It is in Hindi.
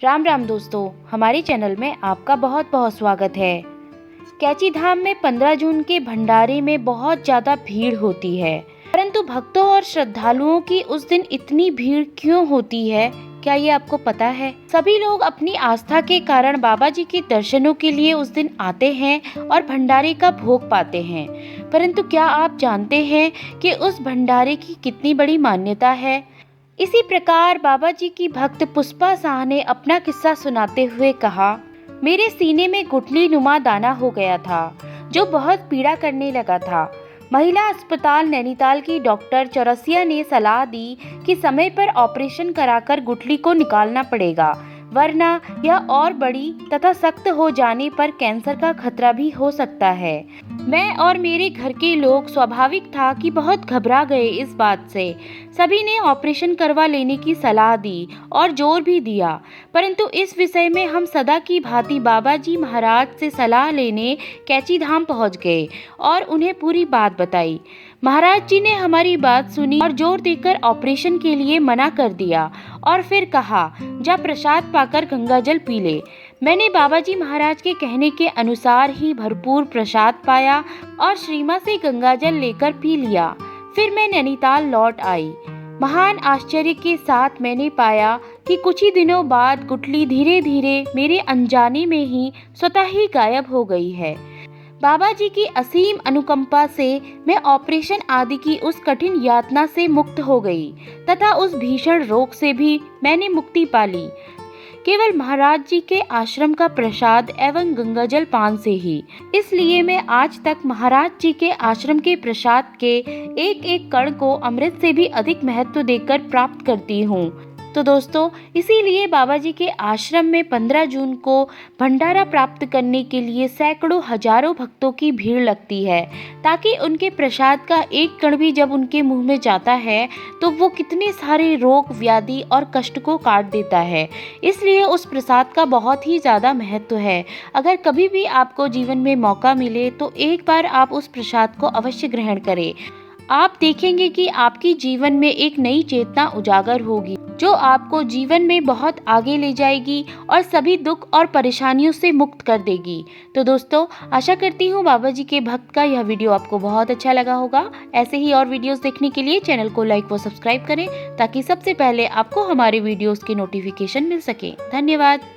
राम राम दोस्तों, हमारे चैनल में आपका बहुत बहुत स्वागत है। कैची धाम में 15 जून के भंडारे में बहुत ज़्यादा भीड़ होती है, परंतु भक्तों और श्रद्धालुओं की उस दिन इतनी भीड़ क्यों होती है, क्या ये आपको पता है? सभी लोग अपनी आस्था के कारण बाबा जी के दर्शनों के लिए उस दिन आते हैं और भंडारे का भोग पाते हैं। परंतु क्या आप जानते हैं कि उस भंडारे की कितनी बड़ी मान्यता है? इसी प्रकार बाबा जी की भक्त पुष्पा शाह ने अपना किस्सा सुनाते हुए कहा, मेरे सीने में गुठली नुमा दाना हो गया था जो बहुत पीड़ा करने लगा था। महिला अस्पताल नैनीताल की डॉक्टर चौरसिया ने सलाह दी कि समय पर ऑपरेशन कराकर गुठली को निकालना पड़ेगा, वरना यह और बड़ी तथा सख्त हो जाने पर कैंसर का खतरा भी हो सकता है। मैं और मेरे घर के लोग स्वाभाविक था कि बहुत घबरा गए इस बात से। सभी ने ऑपरेशन करवा लेने की सलाह दी और जोर भी दिया, परंतु इस विषय में हम सदा की भांति बाबा जी महाराज से सलाह लेने कैची धाम पहुंच गए और उन्हें पूरी बात बताई। महाराज जी ने हमारी बात सुनी और जोर देकर ऑपरेशन के लिए मना कर दिया और फिर कहा, जा प्रसाद पाकर गंगा जल पी ले। मैंने बाबा जी महाराज के कहने के अनुसार ही भरपूर प्रसाद पाया और श्रीमा से गंगा जल लेकर पी लिया। फिर मैं नैनीताल लौट आई। महान आश्चर्य के साथ मैंने पाया कि कुछ ही दिनों बाद गुठली धीरे धीरे मेरे अनजाने में ही स्वतः ही गायब हो गई है। बाबा जी की असीम अनुकंपा से मैं ऑपरेशन आदि की उस कठिन यातना से मुक्त हो गई तथा उस भीषण रोग से भी मैंने मुक्ति पा ली, केवल महाराज जी के आश्रम का प्रसाद एवं गंगाजल पान से ही। इसलिए मैं आज तक महाराज जी के आश्रम के प्रसाद के एक एक कण को अमृत से भी अधिक महत्व देकर प्राप्त करती हूँ। तो दोस्तों, इसीलिए बाबा जी के आश्रम में 15 जून को भंडारा प्राप्त करने के लिए सैकड़ों हजारों भक्तों की भीड़ लगती है, ताकि उनके प्रसाद का एक कण भी जब उनके मुंह में जाता है तो वो कितने सारे रोग व्याधि और कष्ट को काट देता है। इसलिए उस प्रसाद का बहुत ही ज़्यादा महत्व है। अगर कभी भी आपको जीवन में मौका मिले तो एक बार आप उस प्रसाद को अवश्य ग्रहण करें। आप देखेंगे कि आपकी जीवन में एक नई चेतना उजागर होगी, जो आपको जीवन में बहुत आगे ले जाएगी और सभी दुख और परेशानियों से मुक्त कर देगी। तो दोस्तों, आशा करती हूँ बाबा जी के भक्त का यह वीडियो आपको बहुत अच्छा लगा होगा। ऐसे ही और वीडियोस देखने के लिए चैनल को लाइक व सब्सक्राइब करें, ताकि सबसे पहले आपको हमारे वीडियोस के नोटिफिकेशन मिल सके। धन्यवाद।